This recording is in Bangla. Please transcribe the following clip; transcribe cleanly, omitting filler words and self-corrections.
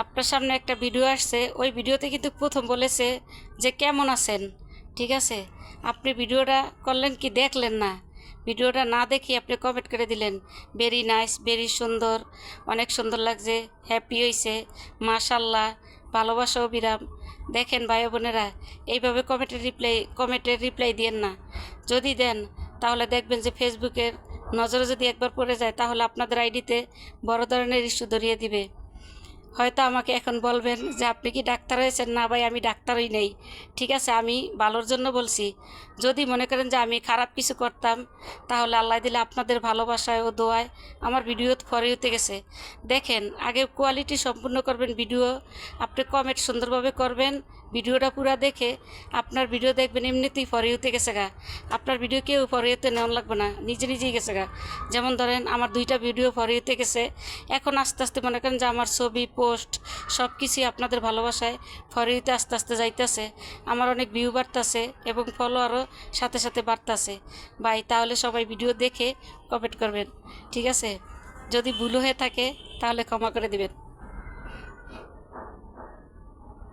আপনার সামনে একটা ভিডিও আসছে, ওই ভিডিওতে কিন্তু প্রথম বলেছে যে কেমন আছেন। ঠিক আছে, আপনি ভিডিওটা করলেন কি দেখলেন না, ভিডিওটা না দেখে আপনি কমেন্ট করে দিলেন ভেরি নাইস, ভেরি সুন্দর, অনেক সুন্দর লাগছে, হ্যাপি হয়েছে, মাশাল্লাহ, ভালোবাসা অবিরাম। দেখেন ভাই বোনেরা, এইভাবে কমেন্টের রিপ্লাই দিয়েন না। যদি দেন তাহলে দেখবেন যে ফেসবুকের নজরে যদি একবার পড়ে যায় তাহলে আপনাদের আইডিতে বড় ধরনের ইস্যু ধরিয়ে দিবে। হয়তো আমাকে এখন বলবেন যে আপনি কি ডাক্তার হয়েছেন? না ভাই, আমি ডাক্তারই নেই। ঠিক আছে, আমি ভালোর জন্য বলছি। যদি মনে করেন যে আমি খারাপ কিছু করতাম তাহলে আল্লাহ দিলে আপনাদের ভালোবাসায় ও দোয়ায় আমার ভিডিও ফর ইউতে গেছে। দেখেন, আগে কোয়ালিটি সম্পূর্ণ করবেন ভিডিও, আপনি কমেন্ট সুন্দরভাবে করবেন, ভিডিওটা পুরো দেখে আপনার ভিডিও দেখবেন এমনিতেই ফর ইউতে গেছে গা। আপনার ভিডিও কেউ ফর ইউতে নেওয়া লাগবে না, নিজে নিজেই গেছে গা। যেমন ধরেন আমার 2টা ভিডিও ফর ইউতে গেছে, এখন আস্তে আস্তে মনে করেন যে আমার ছবি পোস্ট সব কিছুই আপনাদের ভালোবাসায় ফর ইউতে আস্তে আস্তে যাইতেছে, আমার অনেক ভিউ বাড়তেছে এবং ফলোয়ারও সাথে সাথে বাড়তেছে। ভাই তাহলে সবাই ভিডিও দেখে কমেন্ট করবেন, ঠিক আছে? যদি ভুল হয়ে থাকে তাহলে ক্ষমা করে দিবেন।